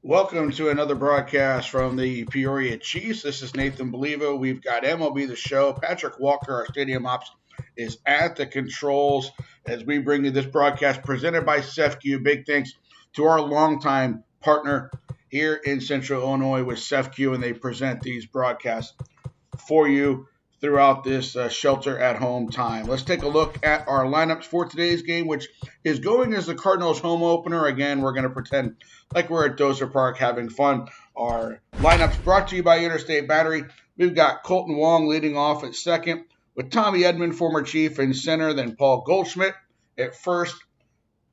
Welcome to another broadcast from the Peoria Chiefs. This is Nathan Baliva. We've got MLB the Show. Patrick Walker, our stadium ops, is at the controls as we bring you this broadcast presented by CEFCU. Big thanks to our longtime partner here in Central Illinois with CEFCU, and they present these broadcasts for you throughout this shelter at home time. Let's take a look at our lineups for today's game, which is going as the Cardinals home opener. Again, we're going to pretend like we're at Dozer Park having fun. Our lineups brought to you by Interstate Battery. We've got Colton Wong leading off at second, with Tommy Edmond, former Chief, in center, then Paul Goldschmidt at first.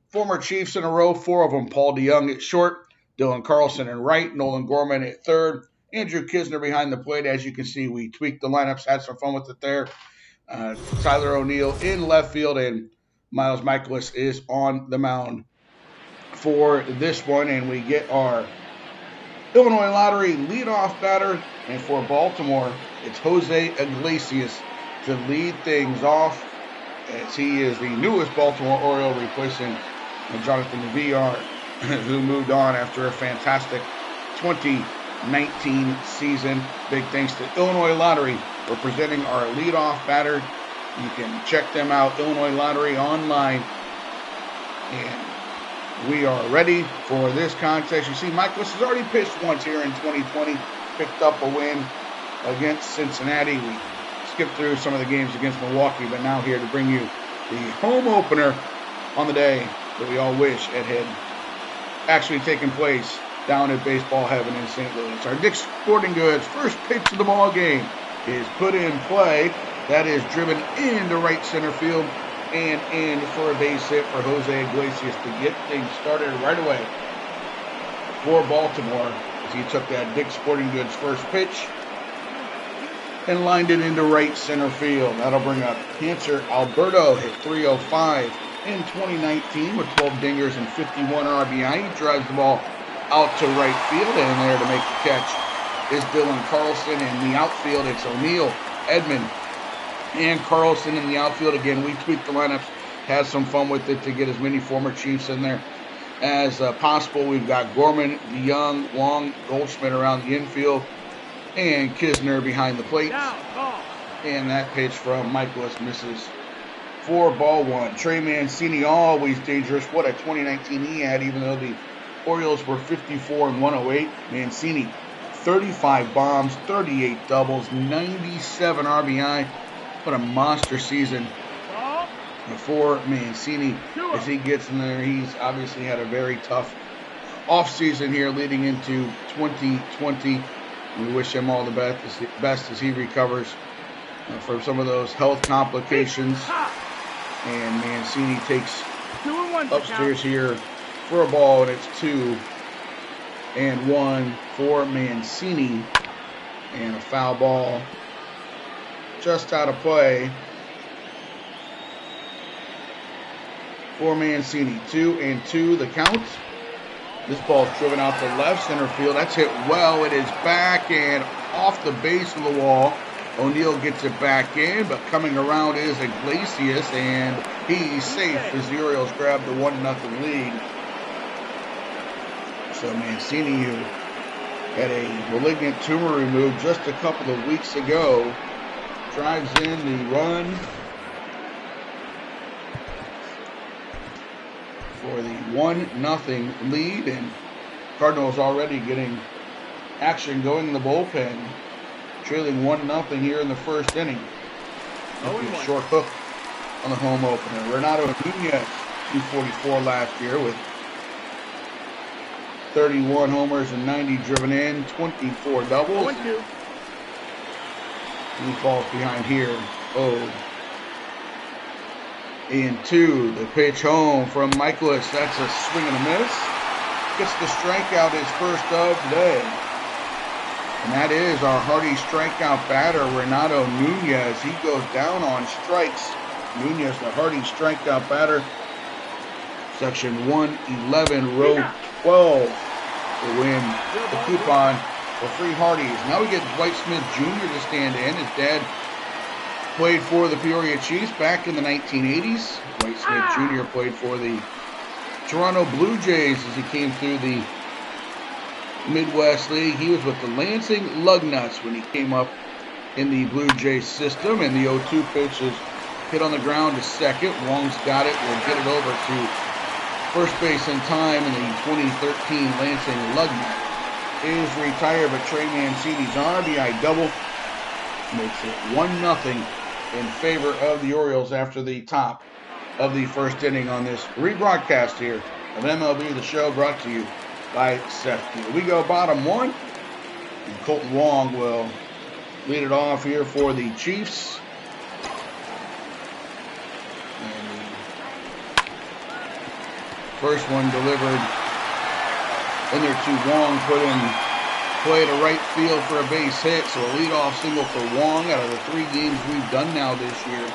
Former Chiefs in a row, four of them. Paul DeYoung at short, Dylan Carlson in right, Nolan Gorman at third, Andrew Kisner behind the plate. As you can see, we tweaked the lineups, had some fun with it there. Tyler O'Neill in left field, and Miles Michaelis is on the mound for this one. And we get our Illinois Lottery leadoff batter. And for Baltimore, it's Jose Iglesias to lead things off, as he is the newest Baltimore Oriole, replacing Jonathan VR, who moved on after a fantastic 2019 season. Big thanks to Illinois Lottery for presenting our leadoff batter. You can check them out, Illinois Lottery, online. And we are ready for this contest. You see, Michaelis has already pitched once here in 2020, picked up a win against Cincinnati. We skipped through some of the games against Milwaukee, but now here to bring you the home opener on the day that we all wish it had actually taken place down at baseball heaven in St. Louis. Our Dick's Sporting Goods first pitch of the ball game is put in play. That is driven into right center field and in for a base hit for Jose Iglesias to get things started right away for Baltimore, as he took that Dick's Sporting Goods first pitch and lined it into right center field. That'll bring up Cancer Alberto, hit 305 in 2019 with 12 dingers and 51 RBI. He drives the ball out to right field, and there to make the catch is Dylan Carlson. In the outfield, it's O'Neill, Edmond, and Carlson in the outfield. Again, we tweaked the lineups, had some fun with it to get as many former Chiefs in there as possible. We've got Gorman, DeYoung, Wong, Goldschmidt around the infield, and Kisner behind the plate. And that pitch from Michaelis misses for ball one. Trey Mancini, always dangerous. What a 2019 he had, even though the Orioles were 54 and 108. Mancini, 35 bombs, 38 doubles, 97 RBI. What a monster season for Mancini as he gets in there. He's obviously had a very tough offseason here leading into 2020. We wish him all the best as he recovers from some of those health complications. And Mancini takes upstairs here for a ball, and it's 2-1 for Mancini. And a foul ball just out of play for Mancini. 2-2 the count. This ball's driven out to left center field. That's hit well. It is back and off the base of the wall. O'Neill gets it back in, but coming around is Iglesias, and he's safe as the Orioles grab the 1-0 lead. So Mancini, who had a malignant tumor removed just a couple of weeks ago, drives in the run for the 1-0 lead, and Cardinals already getting action going in the bullpen, trailing 1-0 here in the first inning. A short hook on the home opener. Renato Nunez, 244 last year with 31 homers and 90 driven in, 24 doubles. He falls behind here. 0-2. The pitch home from Michaelis. That's a swing and a miss. Gets the strikeout, his first of the day. And that is our hardy strikeout batter, Renato Nunez. He goes down on strikes. Nunez, the hardy strikeout batter. Section 111, row 12 to win the coupon for free Hardee's. Now we get Dwight Smith Jr. to stand in. His dad played for the Peoria Chiefs back in the 1980s. Dwight Smith Jr. played for the Toronto Blue Jays as he came through the Midwest League. He was with the Lansing Lugnuts when he came up in the Blue Jays system. And the 0-2 pitch is hit on the ground to second. Wong's got it. Will get it over to first base in time. And the 2013 Lansing Lugnut is retired. But Trey Mancini's RBI double makes it 1-0 in favor of the Orioles after the top of the first inning on this rebroadcast here of MLB The Show, brought to you by CEFCU. We go bottom one, and Colton Wong will lead it off here for the Chiefs. And the first one delivered in there to Wong, put in play to right field for a base hit. So a leadoff single for Wong. Out of the 3 games we've done now this year,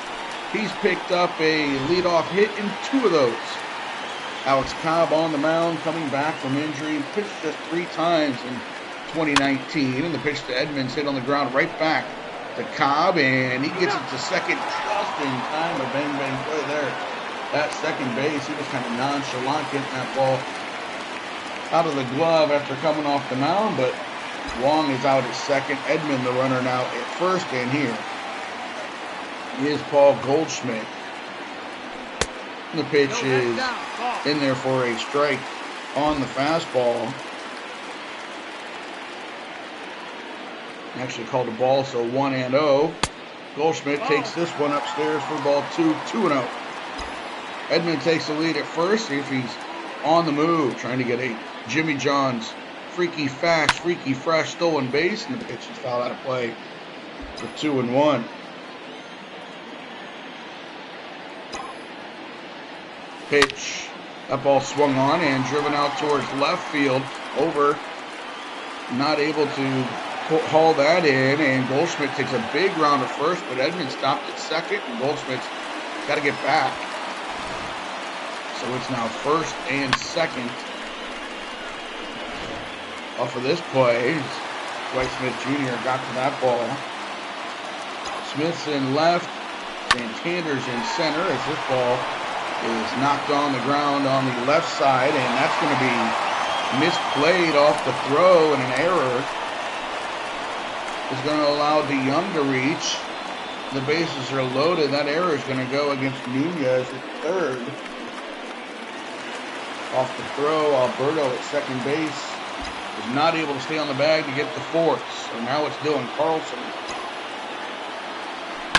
he's picked up a leadoff hit in 2 of those. Alex Cobb on the mound, coming back from injury, pitched just 3 times in 2019, and the pitch to Edmonds hit on the ground right back to Cobb, and he gets it to second just in time. A bang play there at second base. He was kind of nonchalant getting that ball out of the glove after coming off the mound, but Wong is out at second. Edmond, the runner, now at first, and here is Paul Goldschmidt. The pitch is in there for a strike on the fastball. Actually called a ball, so 1-0. Goldschmidt takes this one upstairs for ball 2-0. Edmond takes the lead at first. See if he's on the move, trying to get a Jimmy John's freaky fast, freaky fresh stolen base, and the pitch is fouled out of play for 2-1. Pitch, that ball swung on and driven out towards left field. Over, not able to haul that in, and Goldschmidt takes a big round at first, but Edmond stopped at second, and Goldschmidt's got to get back. So it's now first and second off of this play. Dwight Smith Jr. got to that ball. Smith's in left, Santander's in center as this ball is knocked on the ground on the left side, and that's going to be misplayed off the throw, and an error is going to allow DeYoung to reach. The bases are loaded. That error is going to go against Nunez at third. Off the throw, Alberto at second base is not able to stay on the bag to get to fourth. So now it's Dylan Carlson.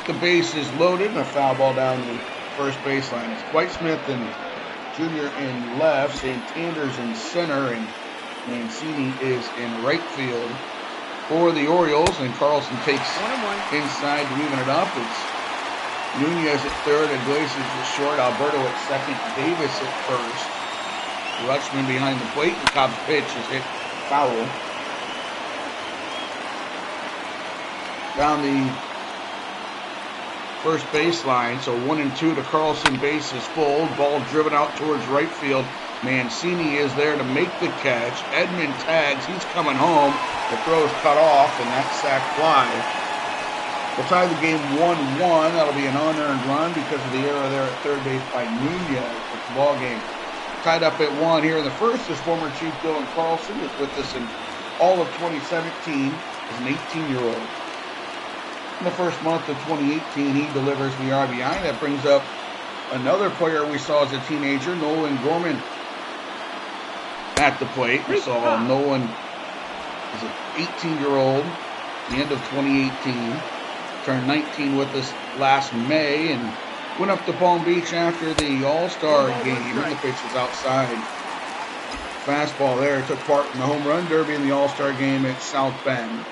The base is loaded, and a foul ball down the first baseline. It's Dwight Smith and Jr. in left, Santander's in center, and Mancini is in right field for the Orioles, and Carlson takes inside to even it up. It's Nunez at third, Iglesias at short, Alberto at second, Davis at first. Rutschman behind the plate, and Cobb's pitch is hit foul. Down the first baseline, so 1-2 to Carlson, bases full. Ball driven out towards right field. Mancini is there to make the catch. Edmond tags, he's coming home. The throw is cut off, and that sac fly will tie the game 1-1. That'll be an unearned run because of the error there at third base by Nunez. It's the ball game tied up at 1 here in the first. As former Chief Dylan Carlson is with us in all of 2017 as an 18-year-old. In the first month of 2018, he delivers the RBI. That brings up another player we saw as a teenager, Nolan Gorman, at the plate. We saw Nolan as an 18-year-old at the end of 2018. Turned 19 with us last May and went up to Palm Beach after the All-Star game, and the pitch was outside. Fastball there. Took part in the home run derby in the All-Star game at South Bend.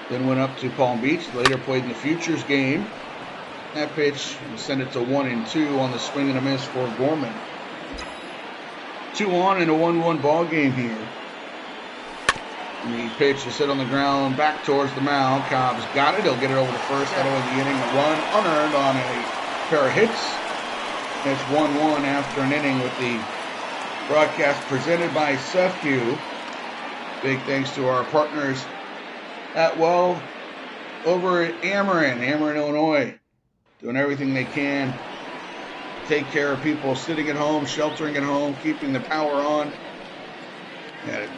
Then went up to Palm Beach. Later played in the Futures game. That pitch will send it to 1-2 on the swing and a miss for Gorman. 2-on in a 1-1 ball game here. And the pitch is hit on the ground back towards the mound. Cobb's got it. He'll get it over to first. That'll end the inning. A run unearned on a pair of hits. It's 1-1 after an inning with the broadcast presented by CEFCU. Big thanks to our partners at over at Ameren, Illinois. Doing everything they can to take care of people sitting at home, sheltering at home, keeping the power on. Had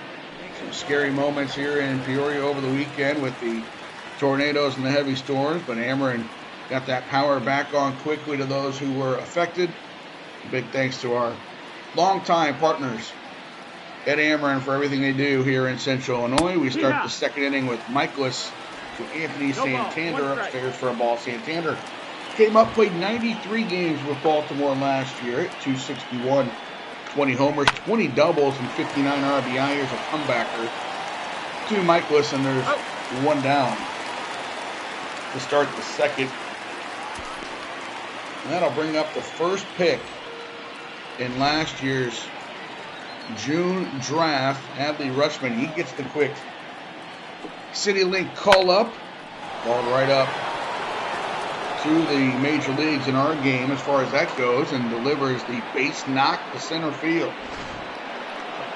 some scary moments here in Peoria over the weekend with the tornadoes and the heavy storms, but Ameren got that power back on quickly to those who were affected. Big thanks to our longtime partners at Ameren for everything they do here in Central Illinois. We start the second inning with Michaelis to Anthony Santander upstairs for a ball. Santander came up, played 93 games with Baltimore last year at 261, 20 homers, 20 doubles, and 59 RBI. Here's a comebacker to Michaelis, and there's one down to start the second. And that'll bring up the first pick in last year's June draft. Adley Rutschman, he gets the quick City Link call up, balled right up to the major leagues in our game as far as that goes, and delivers the base knock to center field.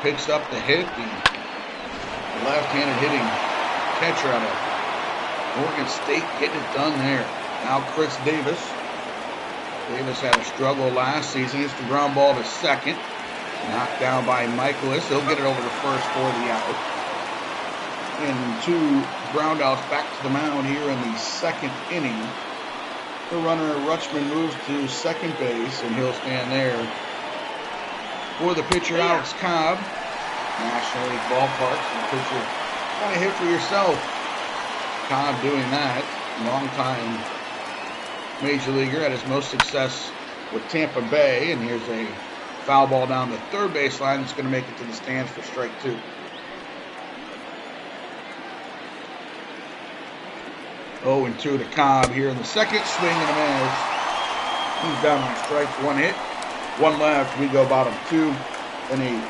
Picks up the hit, the left-handed hitting catcher out of Oregon State getting it done there. Now Chris Davis. Davis had a struggle last season. It's the ground ball to second. Knocked down by Michaelis. He'll get it over to first for the out. And two groundouts back to the mound here in the second inning. The runner, Rutschman, moves to second base, and he'll stand there for the pitcher, Alex Cobb. National League ballparks, and the pitcher kind of hit for yourself. Cobb doing that. Long-time major leaguer, had his most success with Tampa Bay, and here's a foul ball down the third baseline. It's going to make it to the stands for strike two. Oh, and 2 to Cobb here in the second. Swing and a miss. He's down on strikes. One hit, one left. We go bottom 2 in a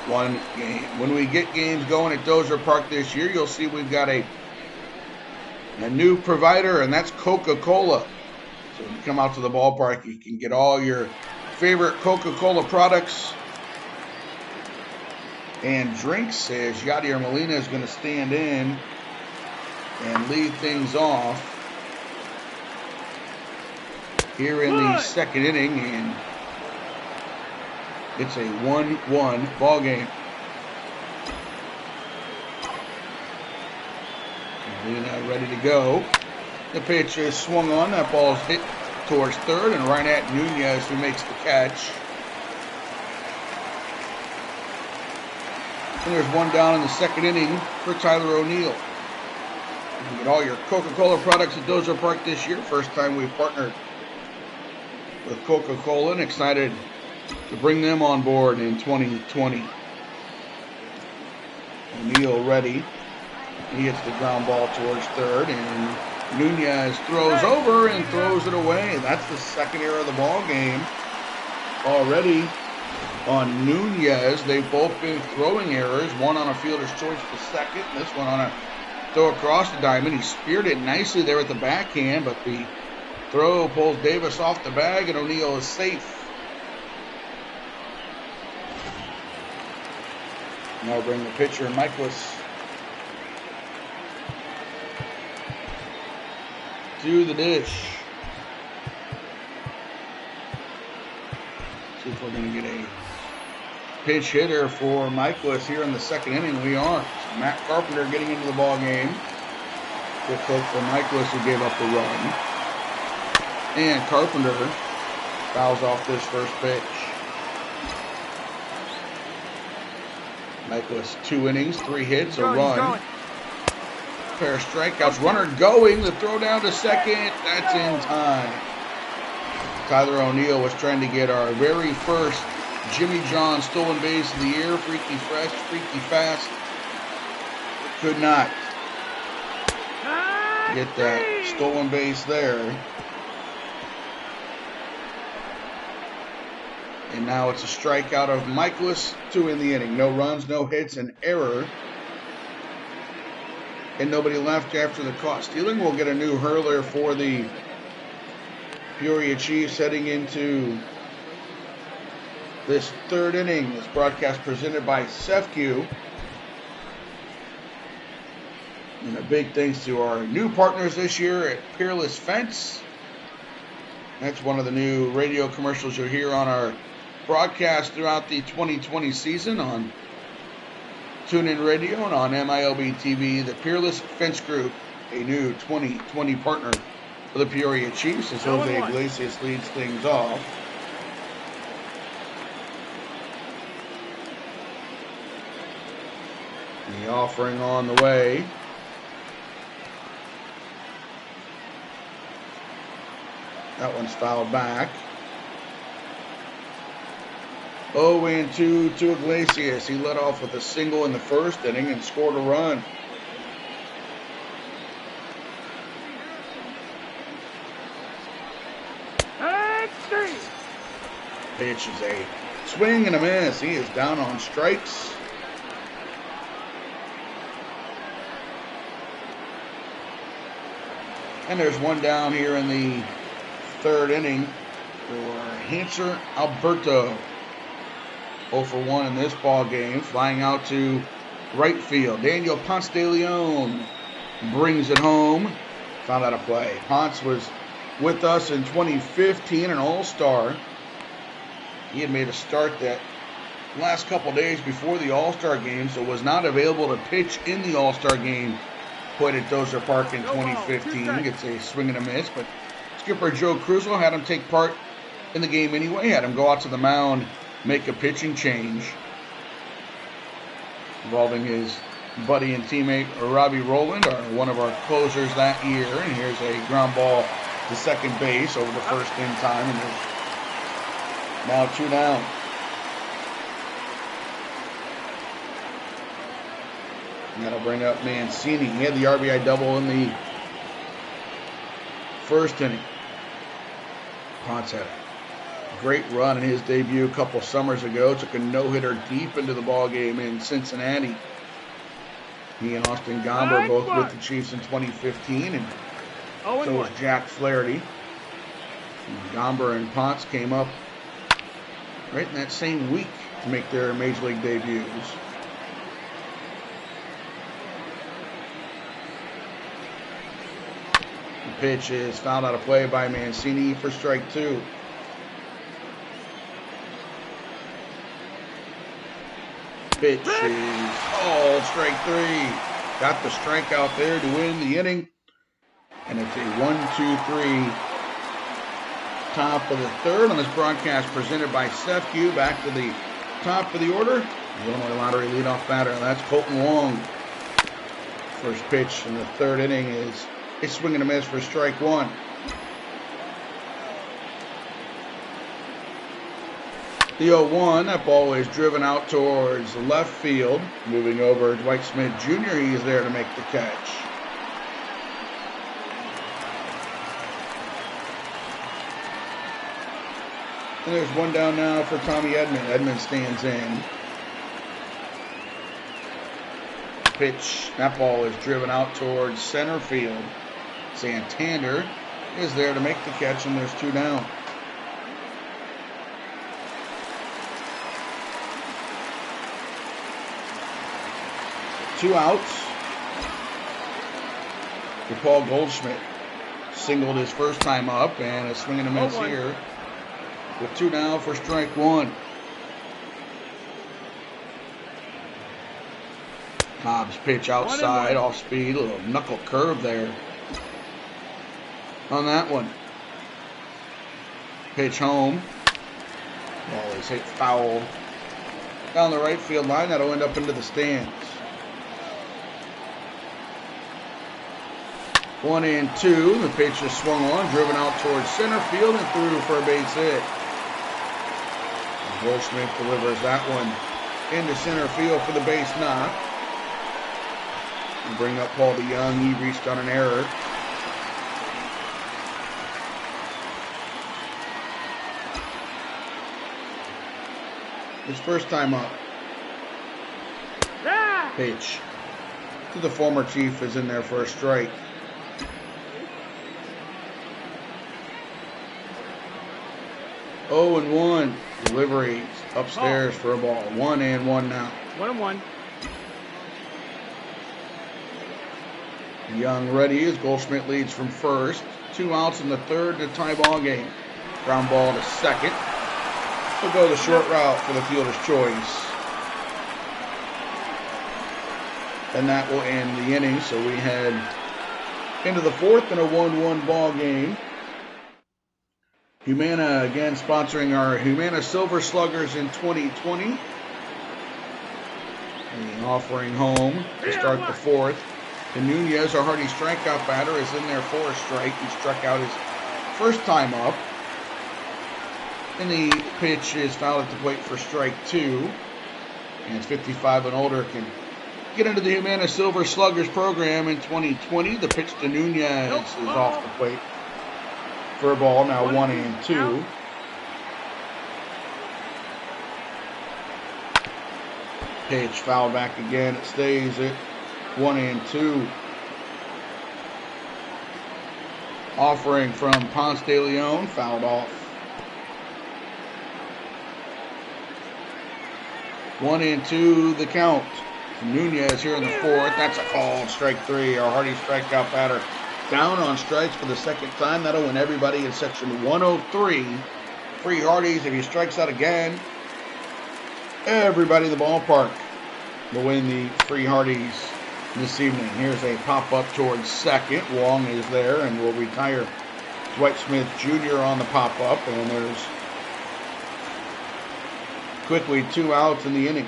1-1 game. When we get games going at Dozier Park this year, you'll see we've got a new provider, and that's Coca-Cola. So when you come out to the ballpark, you can get all your favorite Coca-Cola products and drinks, as Yadier Molina is going to stand in and lead things off here in the second inning, and it's a 1-1 ball game. Molina ready to go. The pitch is swung on. That ball is hit towards third and right at Nunez, who makes the catch. And there's one down in the second inning for Tyler O'Neill. You can get all your Coca-Cola products at Dozier Park this year. First time we've partnered with Coca-Cola, and excited to bring them on board in 2020. O'Neill ready. He hits the ground ball towards third, and Nunez throws over and throws it away. That's the second error of the ball game already on Nunez. They've both been throwing errors. One on a fielder's choice to second. This one on a throw across the diamond. He speared it nicely there at the backhand, but the throw pulls Davis off the bag, and O'Neill is safe. Now bring the pitcher, Michaelis, to the dish. See if we're going to get a pinch hitter for Michaelis here in the second inning. We are. So Matt Carpenter getting into the ball game. Good hook for Michaelis, who gave up the run. And Carpenter fouls off this first pitch. Michaelis, 2 innings, 3 hits, a run. Pair of strikeouts. Runner going. The throw down to second. That's in time. Tyler O'Neill was trying to get our very first Jimmy John stolen base of the year. Freaky fresh, freaky fast. Could not get that stolen base there. And now it's a strikeout of Michaelis, 2 in the inning. No runs, no hits, an error. And nobody left after the caught stealing. We'll get a new hurler for the Peoria Chiefs heading into this third inning. This broadcast presented by CEFCU. And a big thanks to our new partners this year at Peerless Fence. That's one of the new radio commercials you'll hear on our broadcast throughout the 2020 season on TuneIn Radio and on MLB TV, the Peerless Fence Group, a new 2020 partner for the Peoria Chiefs, as Jose Iglesias leads things off. The offering on the way. That one's fouled back. 0-2 to Iglesias. He led off with a single in the first inning and scored a run. Pitch is a swing and a miss. He is down on strikes. And there's one down here in the third inning for Hanser Alberto. 0 for 1 in this ball game. Flying out to right field. Daniel Ponce de Leon brings it home. Found out a play. Ponce was with us in 2015, an All-Star. He had made a start that last couple days before the All-Star game, so was not available to pitch in the All-Star game played at Dozer Park in 2015. Gets a swing and a miss, but skipper Joe Crusoe had him take part in the game anyway. Had him go out to the mound, make a pitching change involving his buddy and teammate Robbie Rowland, one of our closers that year. And here's a ground ball to second base over the first in time, and there's now 2 down. And that'll bring up Mancini. He had the RBI double in the first inning. Ponce had a great run in his debut a couple summers ago. Took a no-hitter deep into the ballgame in Cincinnati. He and Austin Gomber both with the Chiefs in 2015, and so was Jack Flaherty. And Gomber and Ponce came up right in that same week to make their Major League debuts. The pitch is fouled out of play by Mancini for strike 2. Pitch is strike 3. Got the strikeout there to win the inning. And it's a 1-2-3 top of the third on this broadcast presented by CEFCU. Back to the top of the order. The Illinois Lottery leadoff batter. That's Colton Wong. First pitch in the third inning is a swing and a miss for strike 1. The 0-1, that ball is driven out towards left field. Moving over, Dwight Smith Jr., he is there to make the catch. And there's one down now for Tommy Edman. Edman stands in. Pitch, that ball is driven out towards center field. Santander is there to make the catch, and there's 2 down. Two outs for Paul Goldschmidt. Singled his first time up, and a swing and a miss here with 2 down for strike 1. Cobb's pitch outside, off speed, a little knuckle curve there on that one. Pitch home. Ball is hit foul down the right field line. That'll end up into the stands. 1-2. The pitch is swung on, driven out towards center field and through for a base hit. Goldschmidt delivers that one into center field for the base knock. And bring up Paul DeYoung. He reached on an error. His first time up. Pitch to the former Chief is in there for a strike. Oh and 1. Deliveries upstairs for a ball. 1-1 now. 1-1. Young ready as Goldschmidt leads from first. 2 outs in the third to tie ball game. Ground ball to second. He'll go the short route for the fielder's choice. and that will end the inning. So we head into the fourth in a 1-1 ball game. Humana again sponsoring our Humana Silver Sluggers in 2020. And offering home to start the fourth. And Nunez, our hardy strikeout batter, is in there for a strike. He struck out his first time up. And the pitch is fouled at the plate for strike 2. And 55 and older can get into the Humana Silver Sluggers program in 2020. The pitch to Nunez is off the plate for a ball, now 1-2. Pitch fouled back again. It stays at 1-2. Offering from Ponce de Leon, fouled off. 1-2 the count. Nunez here in the fourth. That's a call. Strike 3. Our hardy strikeout batter down on strikes for the second time. That'll win everybody in section 103. Free Hardies. If he strikes out again, everybody in the ballpark will win the free Hardies this evening. Here's a pop-up towards second. Wong is there and will retire Dwight Smith Jr. on the pop-up. And there's quickly 2 outs in the inning.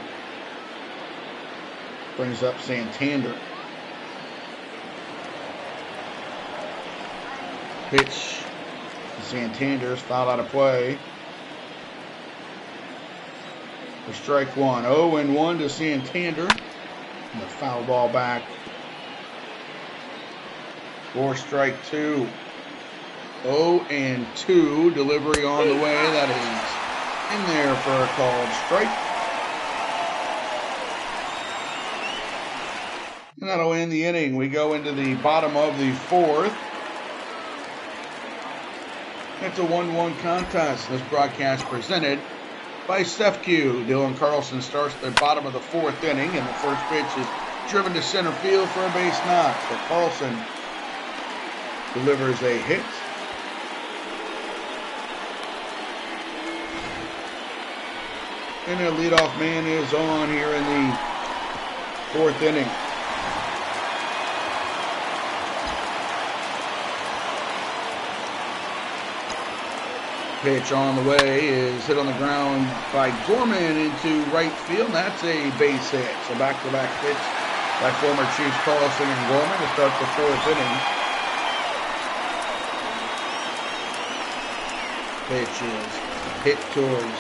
Brings up Santander. Pitch to Santander's fouled out of play. For strike 1. 0-1 to Santander. And the foul ball back for strike 2. 0-2. Delivery on the way. That is in there for a called strike. And that'll end the inning. We go into the bottom of the fourth. It's a 1-1 contest. This broadcast presented by CEFCU. Dylan Carlson starts the bottom of the fourth inning, and the first pitch is driven to center field for a base knock. But Carlson delivers a hit. And the leadoff man is on here in the fourth inning. Pitch on the way is hit on the ground by Gorman into right field. That's a base hit. So back-to-back pitch by former Chiefs Carlson and Gorman to start the fourth inning. Pitch is hit towards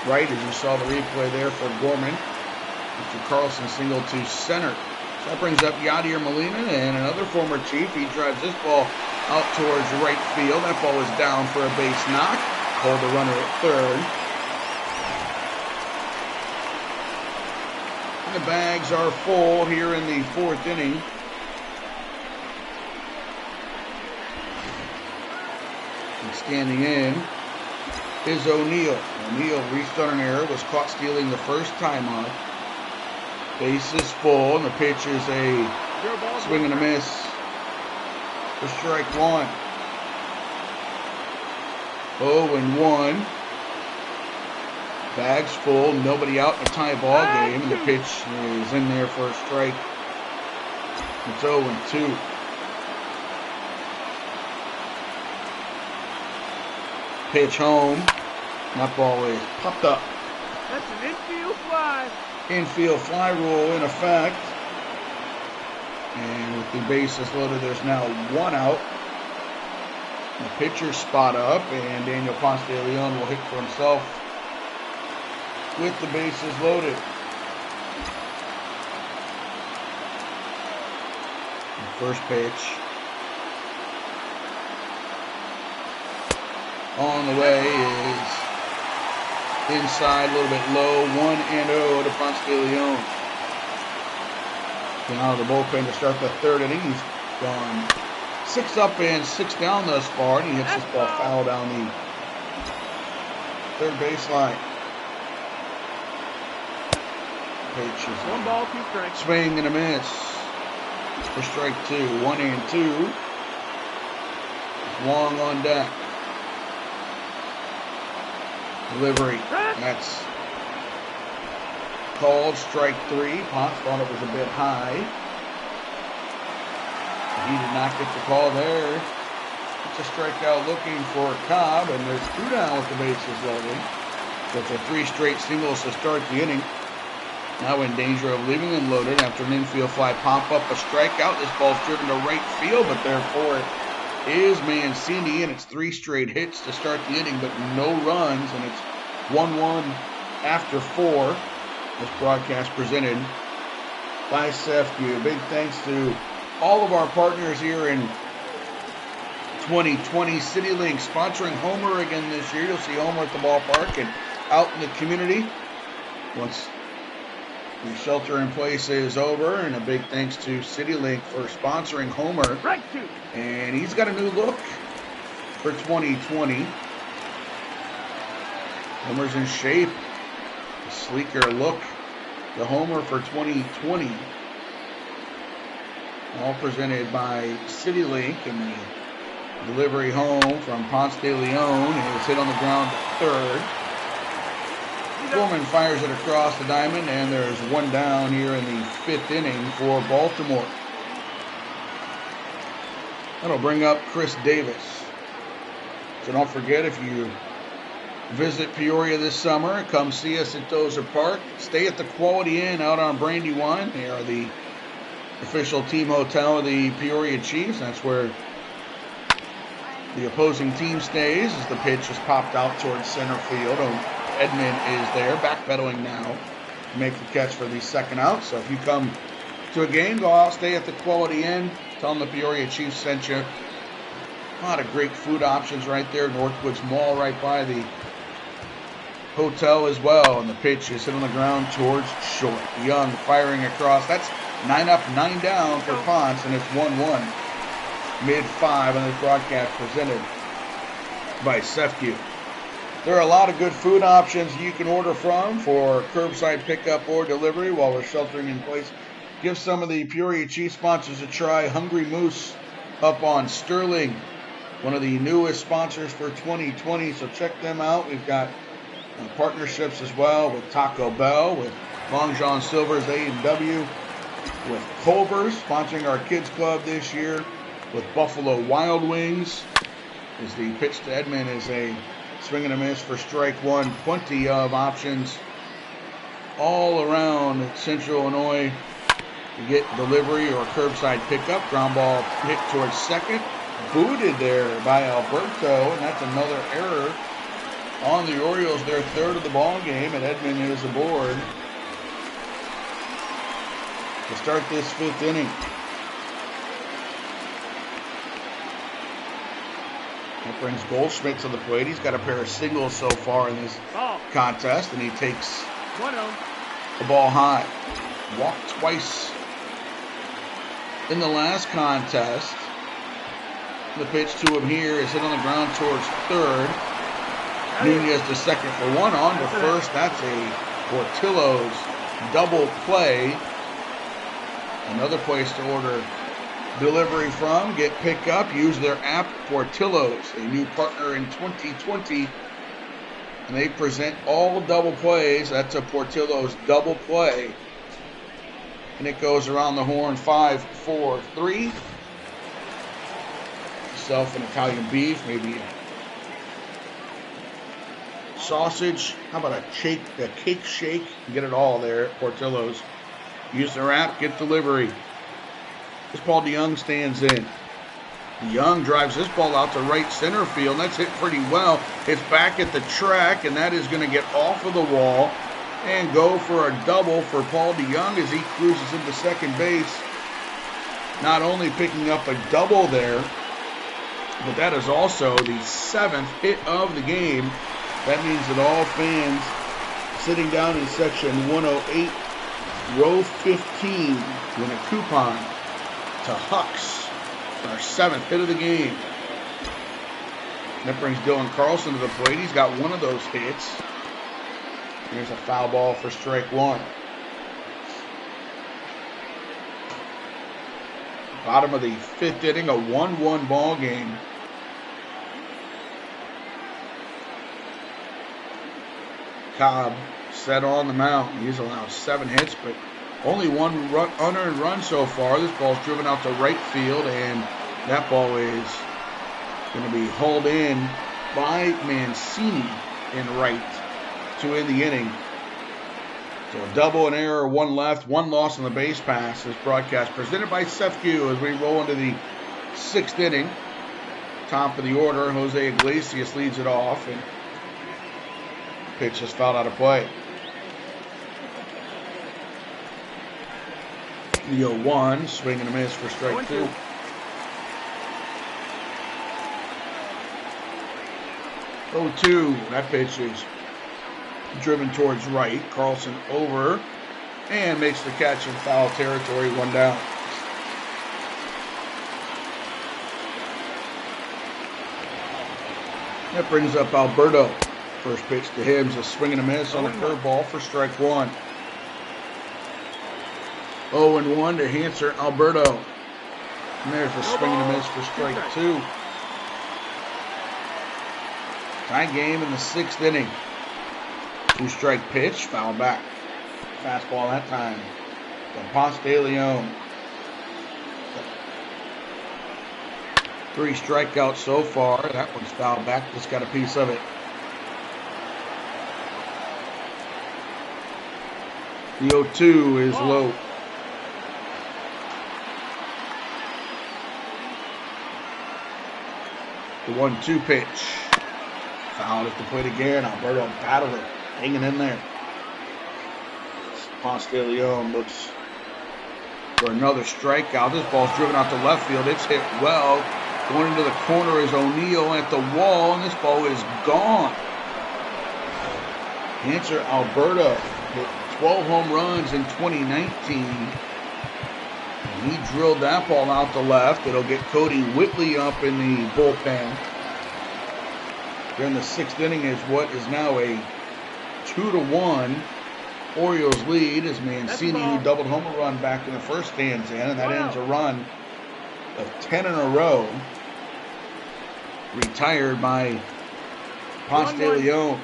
right, as you saw the replay there for Gorman. Mr. Carlson single to center. So that brings up Yadier Molina and another former Chief. He drives this ball out towards right field. That ball is down for a base knock. Hold the runner at third. And the bags are full here in the fourth inning. And standing in is O'Neill. O'Neill reached on an error, was caught stealing the first time out. Base is full, and the pitch is a swing and a miss for strike 1. 0-1. Bags full, nobody out in a tie ball game, and the pitch is in there for a strike. It's 0-2. Pitch home. That ball is popped up. That's an infield fly. Infield fly rule in effect. And with the bases loaded, there's now 1 out. The pitcher spot up, and Daniel Ponce de Leon will hit for himself with the bases loaded. The first pitch on the way is inside, a little bit low, 1-0 to Ponce de Leon. Out of the bullpen to start the third inning. He's gone 6 up and 6 down thus far, and he hits this ball foul down the third baseline. Pitch is 1 ball, 2 strikes. Swing and a miss for strike 2. 1-2. Long on deck. Delivery. That's called strike 3. Ponce thought it was a bit high. He did not get the call there. It's a strikeout looking for Cobb, and there's 2 down with the bases loaded. So it's a 3 straight singles to start the inning. Now in danger of leaving them loaded after an infield fly pop up a strikeout. This ball's driven to right field, but therefore it is Mancini, and it's 3 straight hits to start the inning, but no runs, and it's 1-1 after 4. This broadcast presented by CEFCU. Big thanks to all of our partners here in 2020. CityLink sponsoring Homer again this year. You'll see Homer at the ballpark and out in the community once the shelter in place is over. And a big thanks to CityLink for sponsoring Homer. And he's got a new look for 2020. Homer's in shape. A sleeker look. The Homer for 2020. All presented by CityLink, and the delivery home from Ponce de Leon is hit on the ground to third. Foreman fires it across the diamond, and there's 1 down here in the 5th inning for Baltimore. That'll bring up Chris Davis. So don't forget, if you visit Peoria this summer, come see us at Dozer Park. Stay at the Quality Inn out on Brandywine. They are the official team hotel of the Peoria Chiefs. That's where the opposing team stays as the pitch is popped out towards center field. Edman is there, backpedaling now to make the catch for the second out. So if you come to a game, go out, stay at the Quality Inn. Tell them the Peoria Chiefs sent you. A lot of great food options right there. Northwoods Mall right by the hotel as well. And the pitch is hit on the ground towards short. Young firing across. That's 9 up, 9 down for Ponce, and it's 1-1. Mid-5 on this broadcast presented by CEFCU. There are a lot of good food options you can order from for curbside pickup or delivery while we're sheltering in place. Give some of the Peoria Chiefs sponsors a try. Hungry Moose up on Sterling, one of the newest sponsors for 2020, so check them out. We've got partnerships as well with Taco Bell, with Long John Silver's A&W, with Culver's sponsoring our kids club this year, with Buffalo Wild Wings. As the pitch to Edman is a swing and a miss for strike 1. Plenty of options all around Central Illinois to get delivery or curbside pickup. Ground ball hit towards second. Booted there by Alberto, and that's another error on the Orioles, their 3rd of the ball game, and Edman is aboard to start this 5th inning. That brings Goldschmidt to the plate. He's got a pair of singles so far in this contest, and he takes the ball high. Walked twice in the last contest. The pitch to him here is hit on the ground towards third. Nunez to second for 1, on to first. That's a Portillo's double play. Another place to order delivery from, get pickup, use their app, Portillo's, a new partner in 2020. And they present all double plays. That's a Portillo's double play. And it goes around the horn, 5, 4, 3. Yourself an Italian beef, maybe a sausage. How about a cake shake? Get it all there at Portillo's. Use their app, get delivery. This Paul DeYoung stands in. DeYoung drives this ball out to right center field. And that's hit pretty well. It's back at the track, and that is going to get off of the wall and go for a double for Paul DeYoung as he cruises into second base. Not only picking up a double there, but that is also the 7th hit of the game. That means that all fans sitting down in section 108, row 15, win a coupon to Huck's, our 7th hit of the game. That brings Dylan Carlson to the plate. He's got one of those hits. Here's a foul ball for strike 1. Bottom of the 5th inning, a 1-1 ball game. Cobb set on the mound. He's allowed 7 hits, but only 1 unearned run so far. This ball's driven out to right field, and that ball is going to be hauled in by Mancini in right to end the inning. So a double, an error, 1 left, 1 loss on the base pass. This broadcast presented by CEFCU as we roll into the 6th inning. Top of the order, Jose Iglesias leads it off, and pitch is fouled out of play. The 0-1, swing and a miss for strike 2. 0-2, that pitch is driven towards right. Carlson over and makes the catch in foul territory, 1 down. That brings up Alberto. First pitch to him is a swing and a miss on a curveball for strike 1. 0-1 to Hanser Alberto. And there's a swing and a miss for strike 2. Tie game in the 6th inning. 2-strike pitch, foul back. Fastball that time. From Ponce de Leon. 3 strikeouts so far. That one's fouled back. Just got a piece of it. The 0-2 is low. The 1-2 pitch. Fouled at the plate again. Alberto battled it. Hanging in there. Ponce de Leon looks for another strikeout. This ball's driven out to left field. It's hit well. Going into the corner is O'Neill at the wall, and this ball is gone. Hanser Alberto hit 12 home runs in 2019. And he drilled that ball out to left. It'll get Cody Whitley up in the bullpen. During the 6th inning is what is now a 2-1 Orioles lead as Mancini, who doubled home a run back in the first, stands in, and that ends a run of 10 in a row. Retired by Ponce de Leon.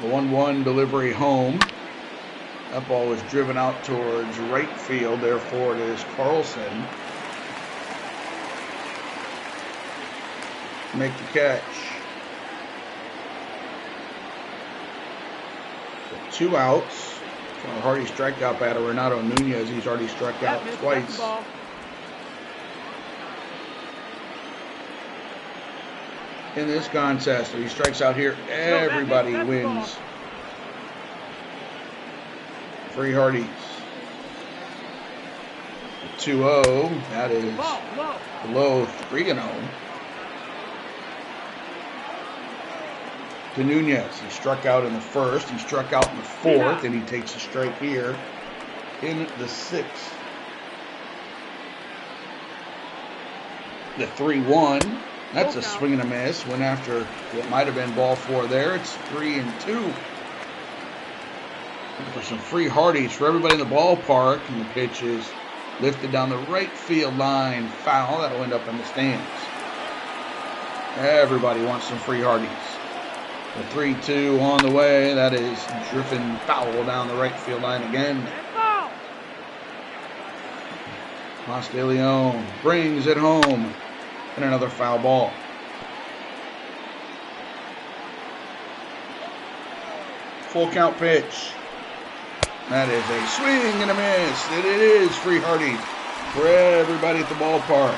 The 1-1 delivery home. That ball was driven out towards right field. Therefore, it is Carlson. Make the catch. So 2 outs. So a hearty strikeout batter, Renato Nunez. He's already struck out twice. In this contest, if he strikes out here, everybody wins. 3 Hardys. 2-0. That is below 3-0. To Nunez. He struck out in the 1st. He struck out in the 4th, and he takes a strike here in the 6th. The 3-1. That's a swing and a miss. Went after what might have been ball 4 there. It's 3-2. Looking for some free Hardys for everybody in the ballpark. And the pitch is lifted down the right field line. Foul. That'll end up in the stands. Everybody wants some free Hardys. The 3-2 on the way. That is driven foul down the right field line again. Ponce de Leon brings it home. And another foul ball. Full count pitch. That is a swing and a miss. And it is free Hardy for everybody at the ballpark.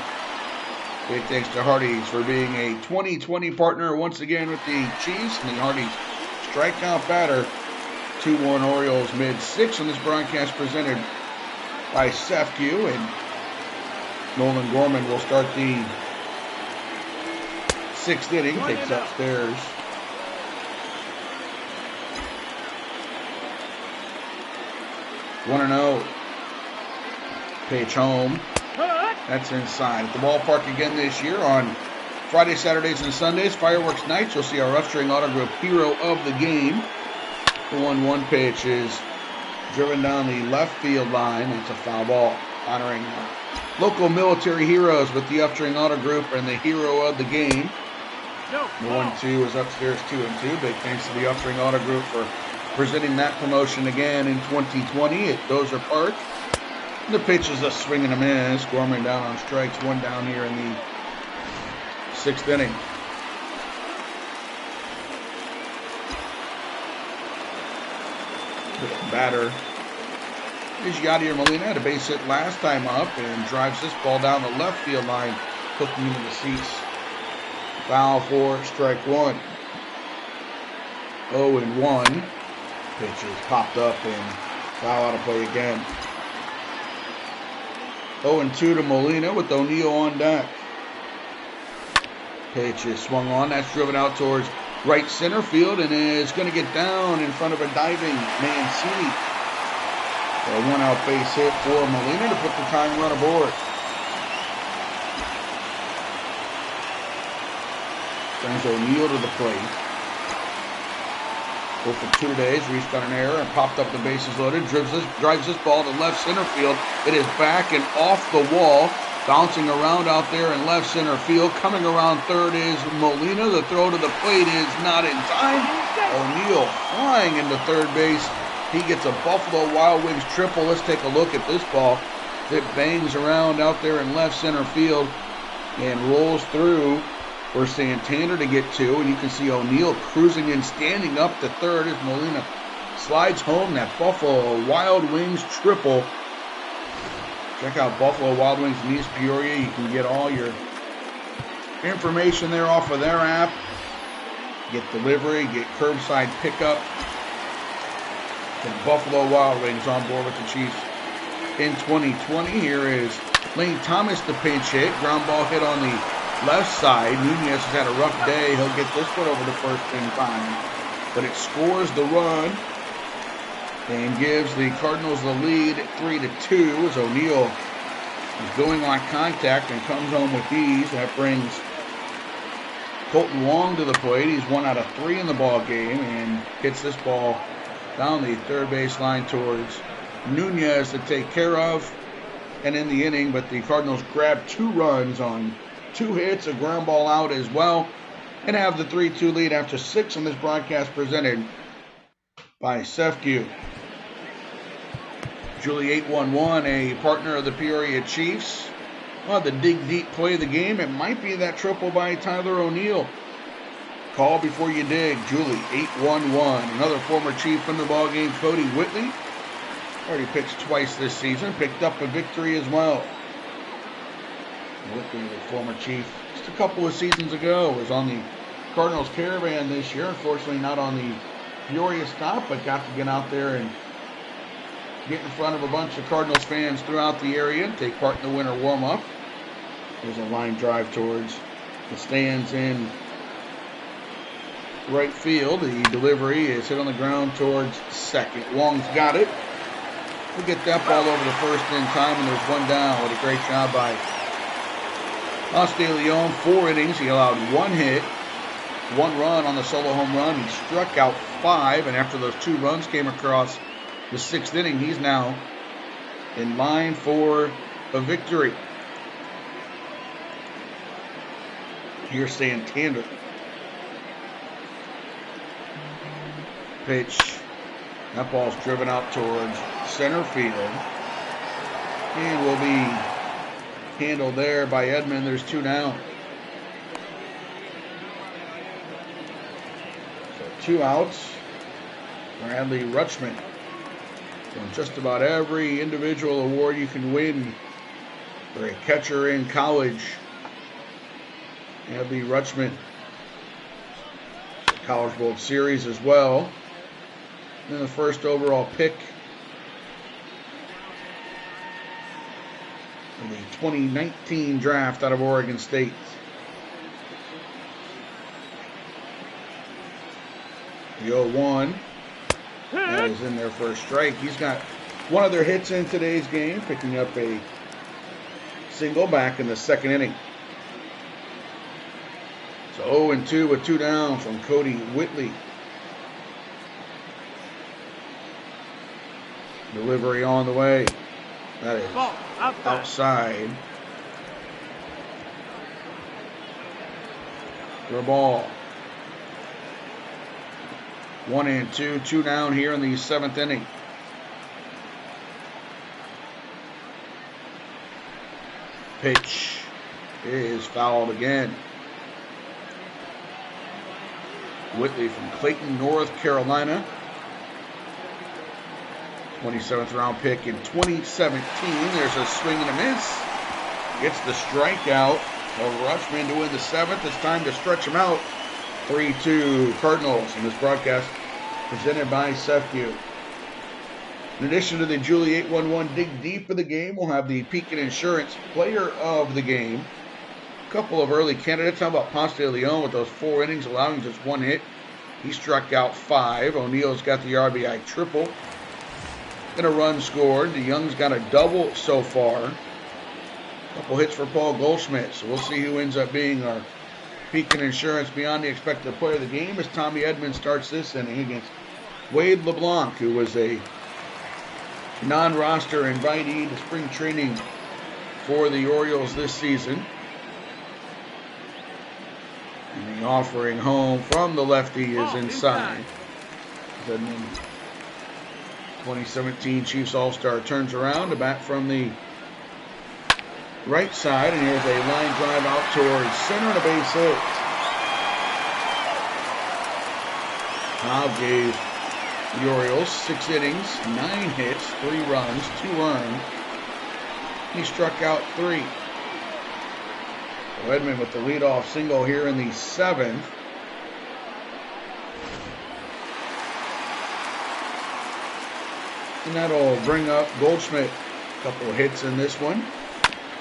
Big thanks to Hardy's for being a 2020 partner once again with the Chiefs. And the Hardy's strikeout batter. 2-1 Orioles mid-6 on this broadcast presented by CEFCU. And Nolan Gorman will start the 6th inning. Takes upstairs. One 1-0. Pitch home. That's inside. At the ballpark again this year on Fridays, Saturdays, and Sundays. Fireworks nights. You'll see our Upstream Auto Group hero of the game. The 1-1 pitch is driven down the left field line. It's a foul ball. Honoring local military heroes with the Upstream Auto Group and the hero of the game. No. The 1-2 is upstairs 2-2. Big thanks to the Upstring Auto Group for presenting that promotion again in 2020 at Dozer Park. The pitch is a swing and a miss. Gorman down on strikes, 1 down here in the 6th inning. Batter is Yadier Molina. Had a base hit last time up and drives this ball down the left field line, hooking into the seats. Foul for strike 1. 0-1. Pitch is popped up and foul out of play again. 0-2 to Molina with O'Neill on deck. Pitch is swung on. That's driven out towards right center field and is going to get down in front of a diving Mancini. A 1-out base hit for Molina to put the tying run aboard. Brings O'Neill to the plate. 0 for 2 today. He's reached on an error and popped up the bases loaded. Drives this ball to left center field. It is back and off the wall. Bouncing around out there in left center field. Coming around third is Molina. The throw to the plate is not in time. O'Neill flying into third base. He gets a Buffalo Wild Wings triple. Let's take a look at this ball. It bangs around out there in left center field and rolls through for Santander to get to. And you can see O'Neill cruising in, standing up to third as Molina slides home that Buffalo Wild Wings triple. Check out Buffalo Wild Wings in East Peoria. You can get all your information there off of their app. Get delivery, get curbside pickup. And Buffalo Wild Wings on board with the Chiefs in 2020. Here is Lane Thomas, the pinch hit. Ground ball hit on the left side. Nunez has had a rough day. He'll get this one over the first in time. But it scores the run and gives the Cardinals the lead 3-2 as O'Neill is going on contact and comes home with ease. That brings Colton Wong to the plate. He's 1 out of 3 in the ball game and hits this ball down the third base line towards Nunez to take care of. And in the inning, but the Cardinals grab 2 runs on 2 hits, a ground ball out as well, and have the 3-2 lead after 6 on this broadcast presented by CEFCU. Julie 811, a partner of the Peoria Chiefs. Well, the dig deep play of the game. It might be that triple by Tyler O'Neill. Call before you dig. Julie 811. Another former Chief in the ballgame, Cody Whitley. Already pitched twice this season. Picked up a victory as well. Whitley, the former Chief, just a couple of seasons ago, was on the Cardinals caravan this year. Unfortunately, not on the Peoria stop, but got to get out there and get in front of a bunch of Cardinals fans throughout the area, take part in the winter warm-up. There's a line drive towards the stands in right field. The delivery is hit on the ground towards second. Wong's got it. We'll get that ball over the first in time, and there's 1 down. What a great job by Los De Leon. 4 innings. He allowed 1 hit, 1 run on the solo home run. He struck out 5, and after those 2 runs came across the 6th inning, he's now in line for a victory. Here's Santander. Pitch. That ball's driven out towards center field. And will be handled there by Edmond. There's 2 down. So 2 outs. Bradley Rutschman. Won just about every individual award you can win for a catcher in college. Bradley Rutschman. College World Series as well. And the first overall pick in the 2019 draft out of Oregon State. The 0-1. That is in there for a strike. He's got 1 of their hits in today's game, picking up a single back in the 2nd inning. So 0-2 with 2 down from Cody Whitley. Delivery on the way. That is outside. for a ball. 1-2, 2 down here in the 7th inning. Pitch is fouled again. Whitley from Clayton, North Carolina. 27th round pick in 2017. There's a swing and a miss. Gets the strikeout. A Rushman to win the 7th. It's time to stretch him out. 3-2 Cardinals in this broadcast presented by CEFCU. In addition to the Julie 811 Dig Deep of the game, we'll have the Pekin Insurance Player of the Game. A couple of early candidates. How about Ponce de Leon with those 4 innings, allowing just 1 hit? He struck out 5. O'Neill's got the RBI triple. And a run scored. DeYoung's got a double so far. A couple hits for Paul Goldschmidt. So we'll see who ends up being our Pekin Insurance Beyond the Expected Player of the Game as Tommy Edmonds starts this inning against Wade LeBlanc, who was a non-roster invitee to spring training for the Orioles this season. And the offering home from the lefty is inside. Edmonds, 2017 Chiefs All-Star, turns around to bat from the right side, and here's a line drive out towards center and a base hit. Cobb gave the Orioles 6 innings, 9 hits, 3 runs, 2 earned. He struck out 3. So Edmond with the leadoff single here in the 7th. And that'll bring up Goldschmidt. A couple of hits in this one.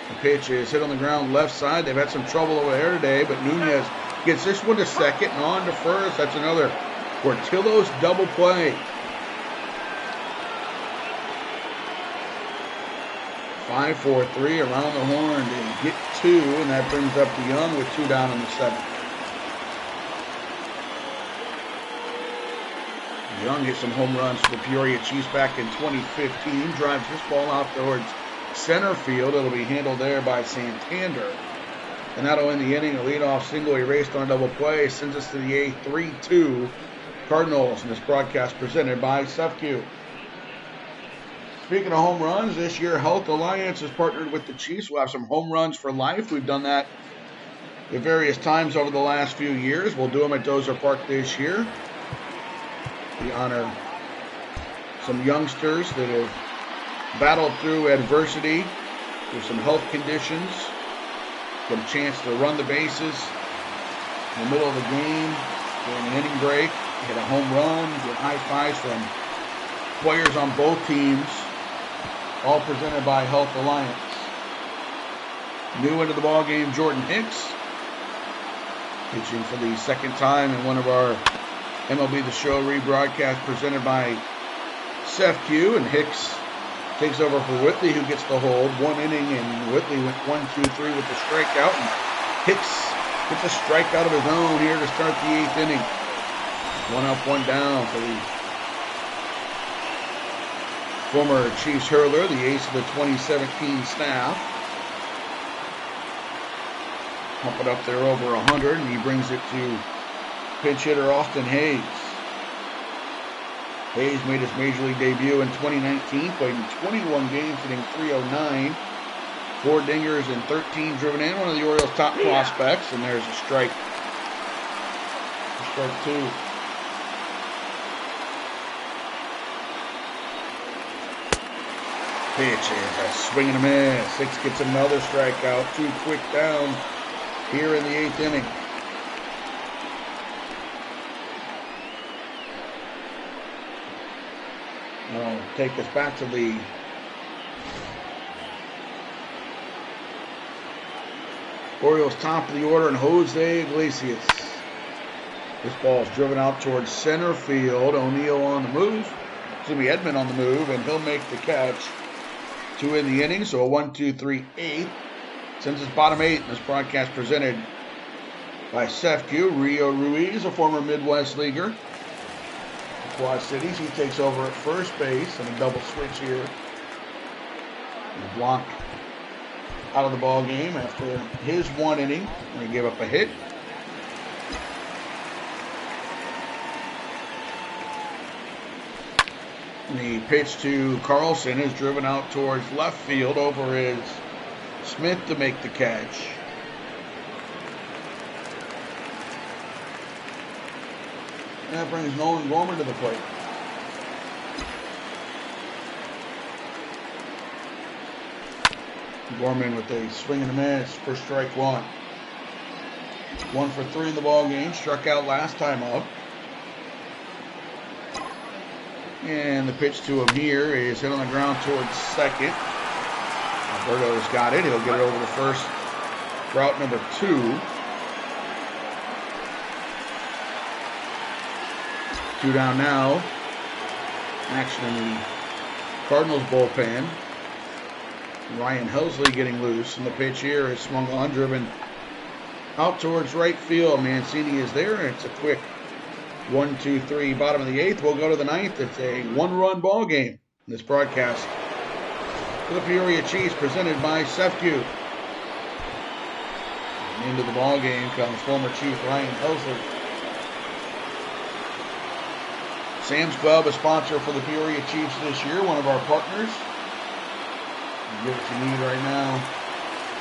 The pitch is hit on the ground left side. They've had some trouble over there today, but Nunez gets this one to second and on to first. That's another Portillo's double play. 5-4-3 around the horn to get 2, and that brings up DeYoung with 2 down in the 7th. DeYoung hit some home runs for the Peoria Chiefs back in 2015. Drives this ball out towards center field. It'll be handled there by Santander. And that'll end the inning. A leadoff single erased on a double play sends us to the 8th. 3-2 Cardinals in this broadcast presented by CEFCU. Speaking of home runs, this year Health Alliance has partnered with the Chiefs. We'll have some home runs for life. We've done that at various times over the last few years. We'll do them at Dozer Park this year. We honor some youngsters that have battled through adversity with some health conditions. Get a chance to run the bases in the middle of the game during an inning break. Hit a home run, get high fives from players on both teams. All presented by Health Alliance. New into the ball game, Jordan Hicks, pitching for the 2nd time in one of our MLB the Show rebroadcasts presented by CEFCU, and Hicks takes over for Whitley, who gets the hold. 1 inning, and Whitley went 1-2-3 with the strikeout, and Hicks gets a strikeout of his own here to start the 8th inning. 1 up, 1 down for the former Chiefs hurler, the ace of the 2017 staff. Pump it up there over 100, and he brings it to pinch hitter Austin Hayes. Hayes made his Major League debut in 2019, played in 21 games, hitting .309, 4 dingers and 13 driven in. One of the Orioles' top prospects, and there's a strike. Strike 2. Pitch is a swing and a miss. Hicks gets another strikeout. 2 quick down here in the 8th inning. That'll take us back to the Orioles' top of the order, and Jose Iglesias. This ball is driven out towards center field. O'Neill on the move. Edmond on the move, and he'll make the catch. 2 in the inning, so a 1-2-3 8th. Since it's bottom 8, this broadcast presented by CEFCU. Rio Ruiz, a former Midwest leaguer. Quad Cities, he takes over at first base, and a double switch here. LeBlanc out of the ball game after his 1 inning, where he gave up a hit. The pitch to Carlson is driven out towards left field. Over is Smith to make the catch. And that brings Nolan Gorman to the plate. Gorman with a swing and a miss for strike one. 1 for 3 in the ball game. Struck out last time up. And the pitch to him here is hit on the ground towards second. Alberto's got it. He'll get it over to first. Route number 2. Two down now. Action in the Cardinals bullpen. Ryan Helsley getting loose. And the pitch here is swung on, driven out towards right field. Mancini is there, and it's a quick 1-2-3, bottom of the 8th. We'll go to the 9th. It's a 1-run ball game. This broadcast for the Peoria Chiefs, presented by CEFCU. And into the ball game comes former Chief Ryan Helsley. Sam's Club, a sponsor for the Peoria Chiefs this year, one of our partners. You get what you need right now,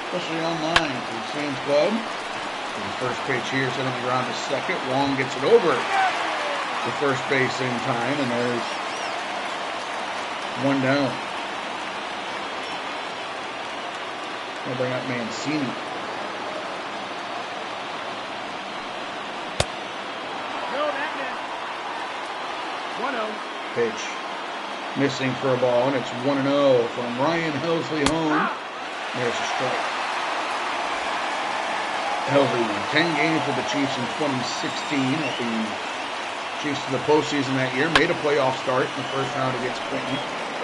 especially online through Sam's Club. And the first pitch here is on the ground to second. Wong gets it over the first base in time, and there's one down. I'll bring up Mancini. No, that net. 1-0. Pitch missing for a ball, and it's 1-0 from Ryan Helsley home. There's a strike. Helsley won 10 games with the Chiefs in 2016 at the Chiefs in the postseason that year. Made a playoff start in the first round against Clinton.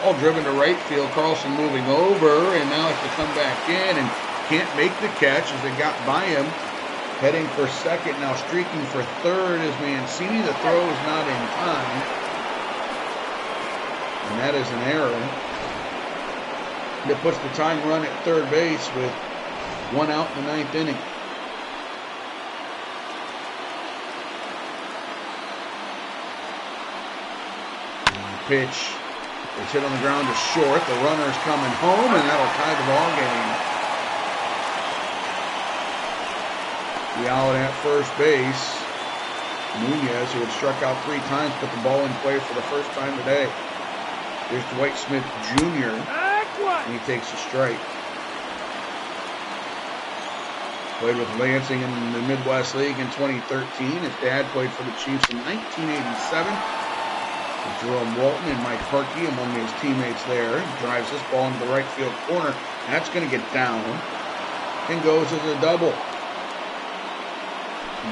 All driven to right field. Carlson moving over, and now has to come back in and can't make the catch as they got by him. Heading for second, now streaking for third is Mancini. The throw is not in time. And that is an error. That puts the tying run at third base with 1 out in the 9th inning. Pitch is hit on the ground to short. The runner's coming home, and that'll tie the ball game. The out at first base. Nunez, who had struck out 3 times, put the ball in play for the first time today. Here's Dwight Smith Jr. And he takes a strike. Played with Lansing in the Midwest League in 2013. His dad played for the Chiefs in 1987. Jerome Walton and Mike Harkey among his teammates there. He drives this ball into the right field corner. That's going to get down and goes as a double.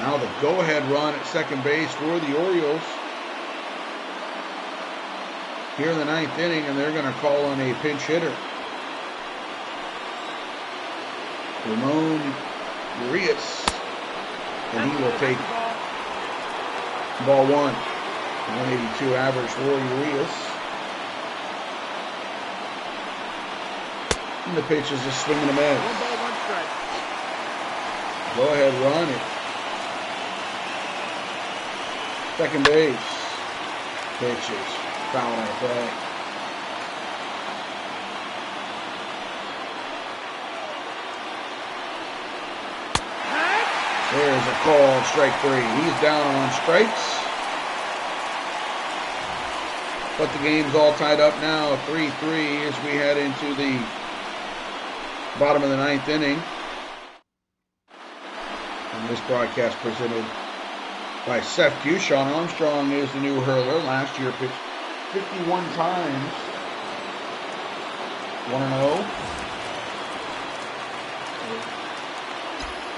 Now the go-ahead run at second base for the Orioles here in the 9th inning, and they're going to call on a pinch hitter. Ramon Urias, and he will take ball 1. 182 average for Urias. And the pitch is a swing and a miss. 1 ball, 1 strike. Go ahead, run it. Second base. Pitch is foul on play. There's a call, strike 3. He's down on strikes. But the game's all tied up now, 3-3 as we head into the bottom of the 9th inning. And this broadcast presented by CEFCU. Sean Armstrong is the new hurler. Last year pitched 51 times. 1-0.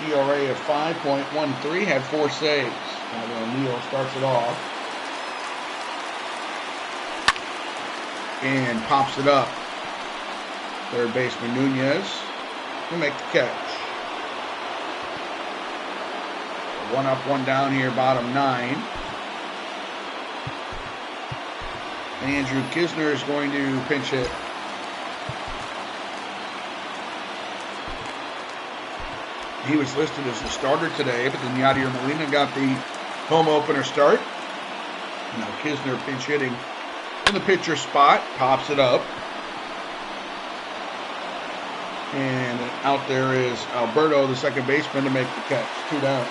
ERA of 5.13, had 4 saves. Now O'Neill starts it off. And pops it up. Third baseman Nunez will make the catch. 1 up, 1 down here, bottom 9. Andrew Kisner is going to pinch hit. He was listed as the starter today, but then Yadier Molina got the home opener start. Now Kisner pinch hitting in the pitcher spot, pops it up. And out there is Alberto, the second baseman, to make the catch. 2 down.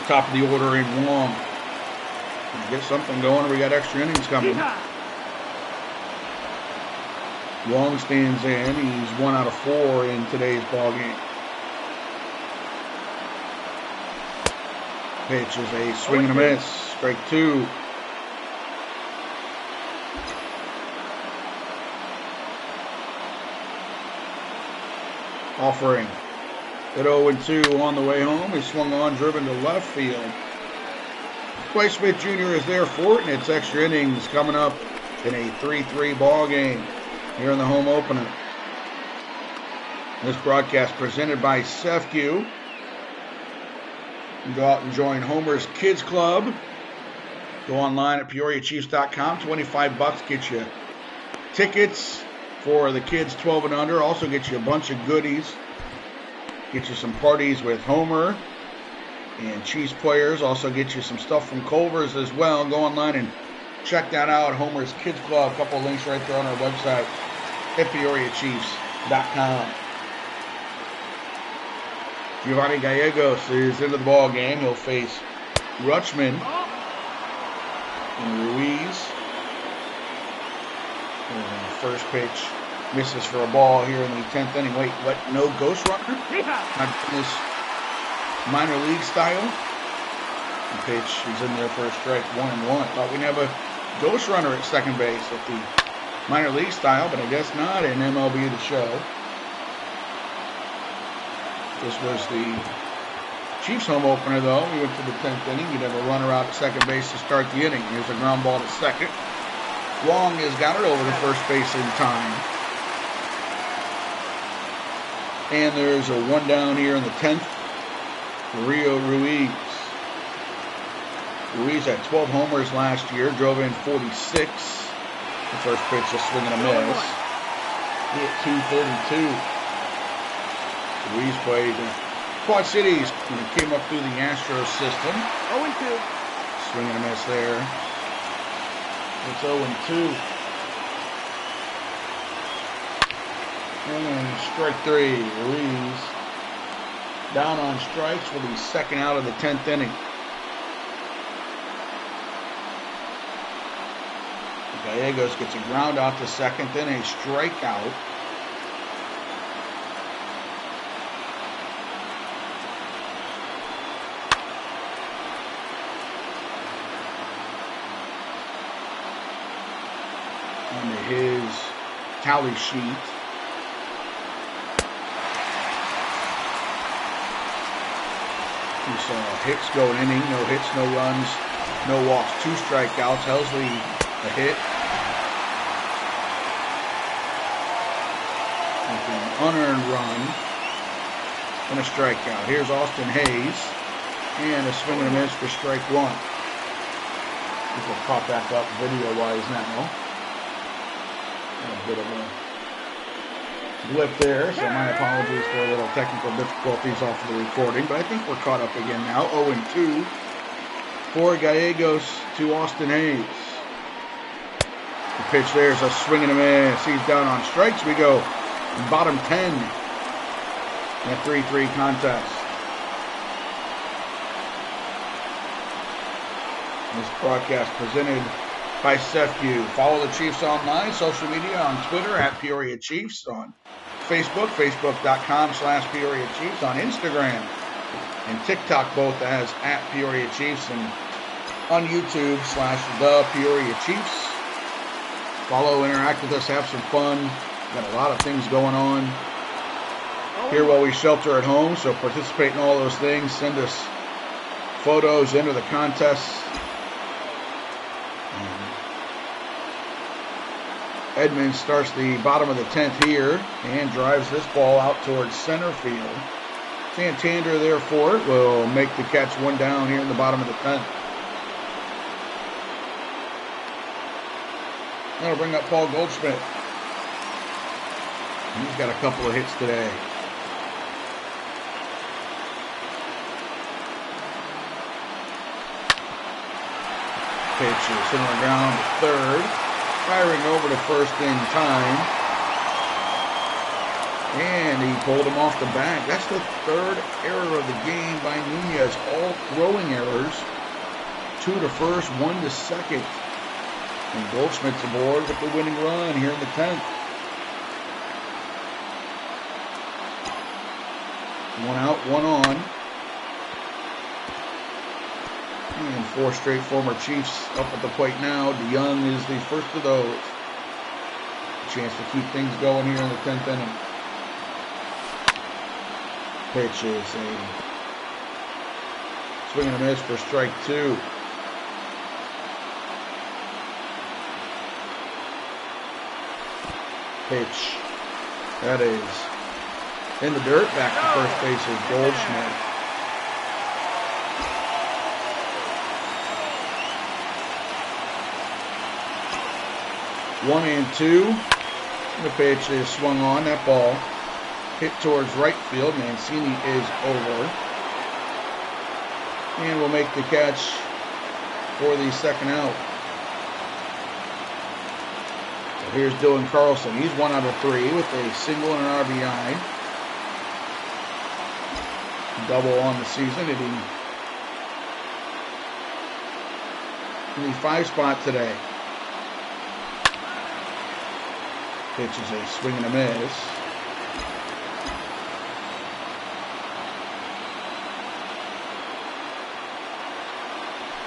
Top of the order in Wong. Get something going, or we got extra innings coming. Wong stands in. He's 1 out of 4 in today's ball game. Pitch is a swing and a miss. Strike 2. Offering at 0-2 on the way home. He swung on, driven to left field. Clay Smith Jr. is there for it, and it's extra innings coming up in a 3-3 ball game here in the home opener. This broadcast presented by CEFCU. You can go out and join Homer's Kids Club. Go online at PeoriaChiefs.com. $25 get you tickets for the kids 12 and under. Also get you a bunch of goodies. Get you some parties with Homer and Chiefs players. Also get you some stuff from Culver's as well. Go online and check that out. Homer's Kids Club. A couple of links right there on our website at PeoriaChiefs.com. Giovanni Gallegos is into the ball game. He'll face Rutschman and Ruiz. And the first pitch misses for a ball here in the 10th inning. Wait, what? No ghost runner? Not in this minor league style. The pitch is in there for a strike, 1-1. Thought we'd have a ghost runner at second base at the minor league style, but I guess not in MLB the Show. This was the Chiefs home opener, though. We went to the 10th inning. You'd have a runner out at second base to start the inning. Here's a ground ball to second. Wong has got it over to first base in time. And there's a 1 down here in the 10th. Rio Ruiz. Ruiz had 12 homers last year. Drove in 46. The first pitch, a swing and a miss. He hit 232. Ruiz played Quad Cities when he came up through the Astros system. 0-2. Swing and a miss there. It's 0-2. And strike 3. Ruiz down on strikes for the second out of the 10th inning. Gallegos gets a ground out to second, then a strikeout. Under his tally sheet. We saw hits go an inning, no hits, no runs, no walks, 2 strikeouts. Helsley a hit. With an unearned run and a strikeout. Here's Austin Hayes and a swing and a miss for strike 1. People caught back up video-wise now. A bit of a blip there, so my apologies for a little technical difficulties off of the recording, but I think we're caught up again now. 0-2 for Gallegos to Austin Hayes. The pitch there is a swing and a miss. He's down on strikes. We go bottom 10 in a 3-3 contest. This broadcast presented by CEFCU. Follow the Chiefs online, social media, on Twitter at Peoria Chiefs, on Facebook, facebook.com/Peoria Chiefs, on Instagram and TikTok, both as at Peoria Chiefs, and on YouTube /The Peoria Chiefs. Follow, interact with us, have some fun. Got a lot of things going on here while we shelter at home, so participate in all those things. Send us photos, enter the contests. Edmonds starts the bottom of the 10th here and drives this ball out towards center field. Santander there for it. Will make the catch, 1 down here in the bottom of the 10th. That'll bring up Paul Goldschmidt. He's got a couple of hits today. Pitch is in the ground to third. Firing over to first in time. And he pulled him off the bat. That's the third error of the game by Nunez. All throwing errors. 2 to first, 1 to second. And Goldschmidt's aboard with the winning run here in the 10th. 1 out, 1 on. And 4 straight former Chiefs up at the plate now. DeYoung is the first of those. A chance to keep things going here in the 10th inning. Pitch is a swing and a miss for strike 2. Pitch. That is in the dirt. Back to first base is Goldschmidt. One and 2. The pitch is swung on. That ball hit towards right field. Mancini is over. And will make the catch for the second out. So here's Dylan Carlson. He's 1 out of 3 with a single and an RBI. Double on the season, hitting in the 5 spot today. Pitch is a swing and a miss.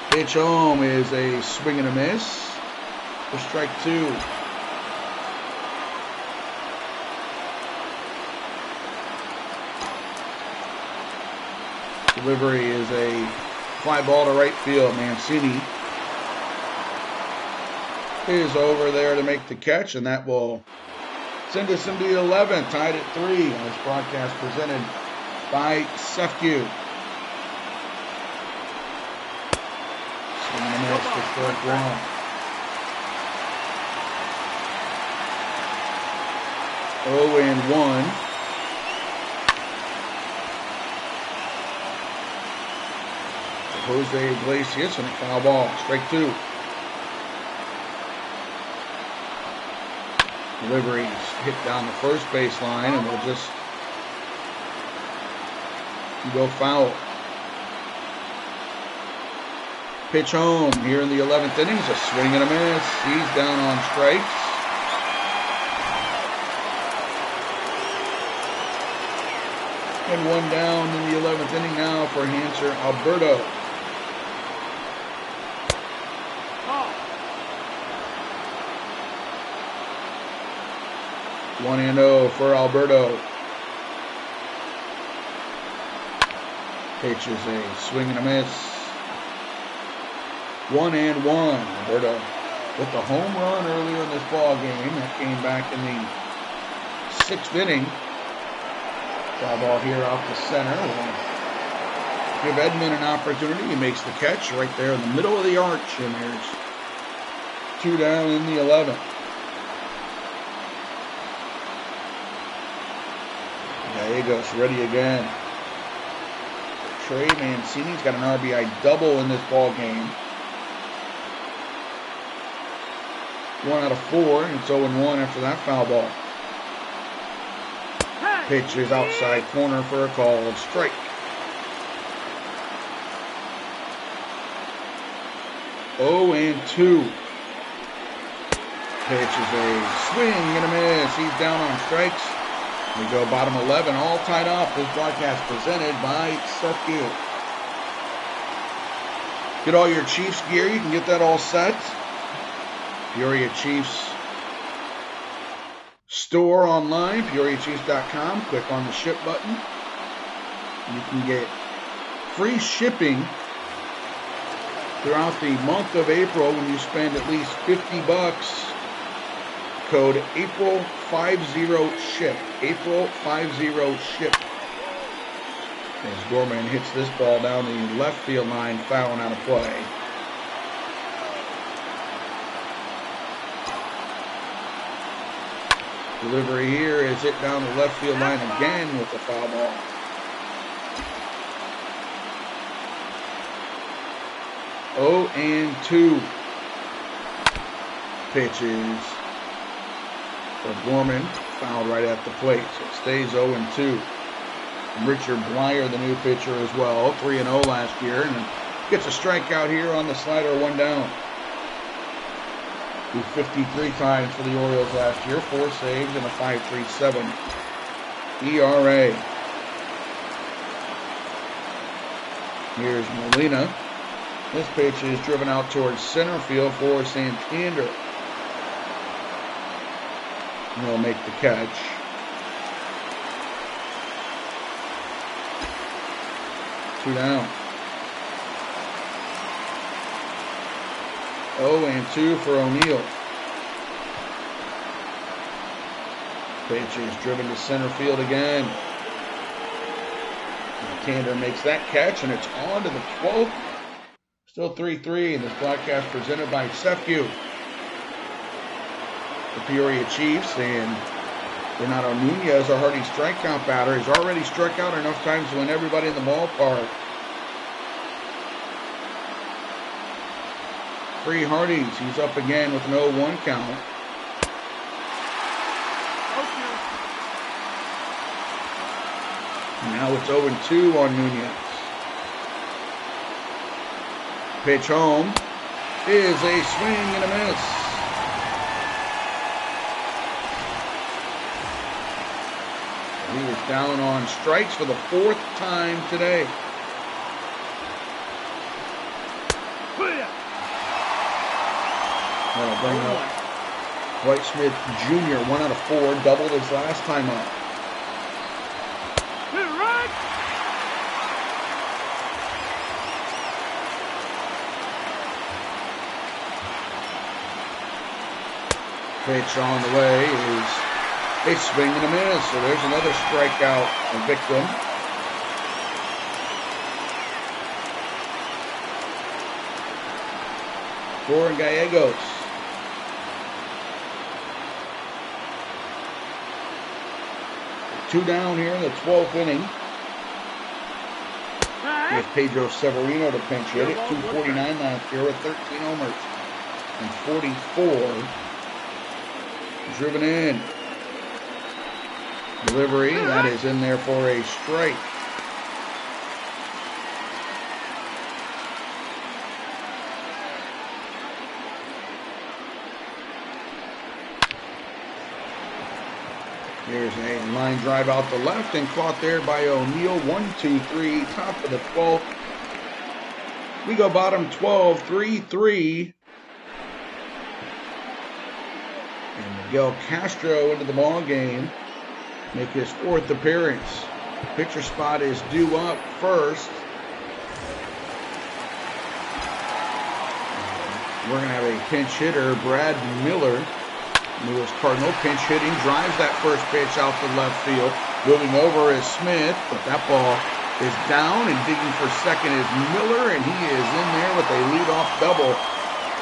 Pitch home is a swing and a miss for strike 2. Delivery is a fly ball to right field. Mancini is over there to make the catch, and that will send us into the 11th, tied at 3. On this broadcast presented by CEFCU. Swing and a miss for strike 1. Oh and 1. Jose Iglesias and a foul ball. Strike 2. Deliveries hit down the first baseline and will just go foul. Pitch home here in the 11th inning. A swing and a miss. He's down on strikes. And 1 down in the 11th inning now for Hanser Alberto. 1-0 for Alberto. Pitch is a swing and a miss. 1-1. Alberto with the home run earlier in this ball game. That came back in the 6th inning. Foul ball here off the center. We'll give Edman an opportunity. He makes the catch right there in the middle of the arch. And there's 2 down in the 11th. Gallegos ready again. Trey Mancini's got an RBI double in this ball game. 1 out of 4, and it's 0-1 after that foul ball. Pitch is outside corner for a called strike. Oh and 2. Pitch is a swing and a miss. He's down on strikes. We go bottom 11, all tied up. This broadcast presented by CEFCU. Get all your Chiefs gear. You can get that all set. Peoria Chiefs store online, PeoriaChiefs.com. Click on the ship button. You can get free shipping throughout the month of April when you spend at least $50. Code April50SHIP. April50SHIP. As Gorman hits this ball down the left field line, fouling out of play. Delivery here is hit down the left field line again with the foul ball. Oh and 2. Pitches for Gorman, fouled right at the plate, so it stays 0-2. Richard Blyer, the new pitcher as well, 3-0 last year, and gets a strikeout here on the slider, 1 down. Threw 53 times for the Orioles last year, 4 saves and a 5.37 ERA. Here's Molina. This pitch is driven out towards center field for Santander. And he'll make the catch. Two down. 0-2 for O'Neill. Pitch is driven to center field again. Santander makes that catch, and it's on to the 12th. Still 3-3, and this broadcast presented by CEFCU. The Peoria Chiefs, and Renato Nunez, our hardy strikeout batter, has already struck out enough times to win everybody in the ballpark. Free Hardys, he's up again with an 0-1 count. And now it's 0-2 on Nunez. Pitch home is a swing and a miss. He was down on strikes for the 4th time today. That'll bring up Dwight Smith Jr., 1 out of 4, doubled his last time up. Pitch on the way is a swing and a miss, so there's another strikeout victim. For Gallegos. Two down here in the 12th inning. With Pedro Severino to pinch hit at 249 last year with 13 homers and 44 driven in. Delivery, that is in there for a strike. Here's a line drive out the left and caught there by O'Neill. 1-2-3, top of the 12th. We go bottom 12, 3-3. And Miguel Castro into the ball game. Make his 4th appearance. Pitcher spot is due up first. We're going to have a pinch hitter, Brad Miller. Louis Cardinal pinch hitting, drives that first pitch out to left field. Moving over is Smith, but that ball is down, and digging for second is Miller, and he is in there with a leadoff double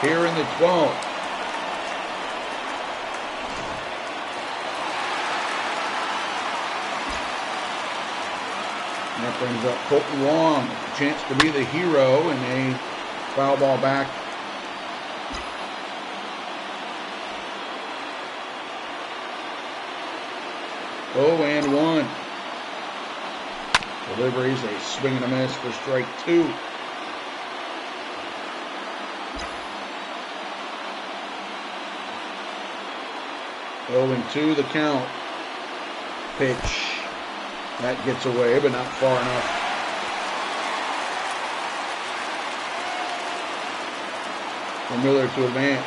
here in the 12th. That brings up Colton Wong, a chance to be the hero, and a foul ball back. Oh, and 1. Deliveries, a swing and a miss for strike 2. Oh, and 2 the count. Pitch. That gets away, but not far enough. For Miller to advance.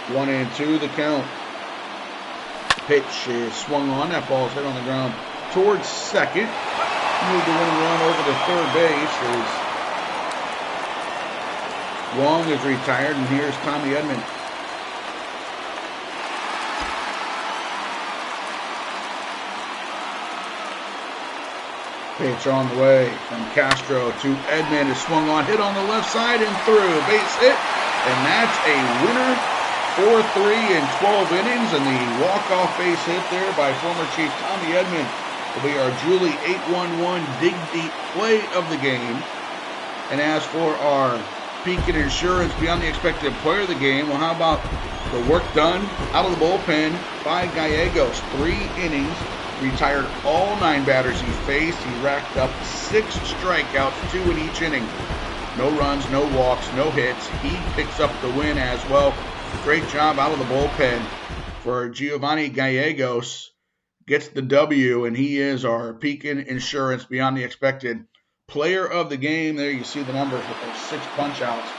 1-2 the count. Pitch is swung on. That ball is hit on the ground towards second. Move the one run over to third base as Wong is retired, and here's Tommy Edman. Pitch on the way from Castro to Edman is swung on, hit on the left side and through. Base hit, and that's a winner. 4-3 in 12 innings, and the walk-off base hit there by former Chief Tommy Edman will be our Julie 811 dig deep play of the game. And as for our Pekin Insurance Beyond the Expected Player of the Game, well, how about the work done out of the bullpen by Gallegos? 3 innings, retired all 9 batters he faced. He racked up 6 strikeouts, 2 in each inning. No runs, no walks, no hits. He picks up the win as well. Great job out of the bullpen for Giovanni Gallegos. Gets the W, and he is our Pekin Insurance Beyond the Expected Player of the Game. There you see the numbers with those 6 punch-outs.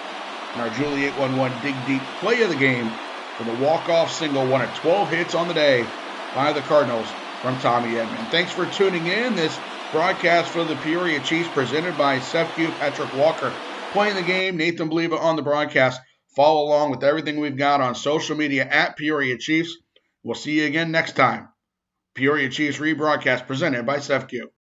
And our Julie 811 Dig Deep Play of the Game for the walk-off single, one of 12 hits on the day by the Cardinals from Tommy Edman. Thanks for tuning in. This broadcast for the Peoria Chiefs presented by CEFCU. Patrick Walker playing the game. Nathan Baliva on the broadcast. Follow along with everything we've got on social media at Peoria Chiefs. We'll see you again next time. Peoria Chiefs rebroadcast presented by CEFCU.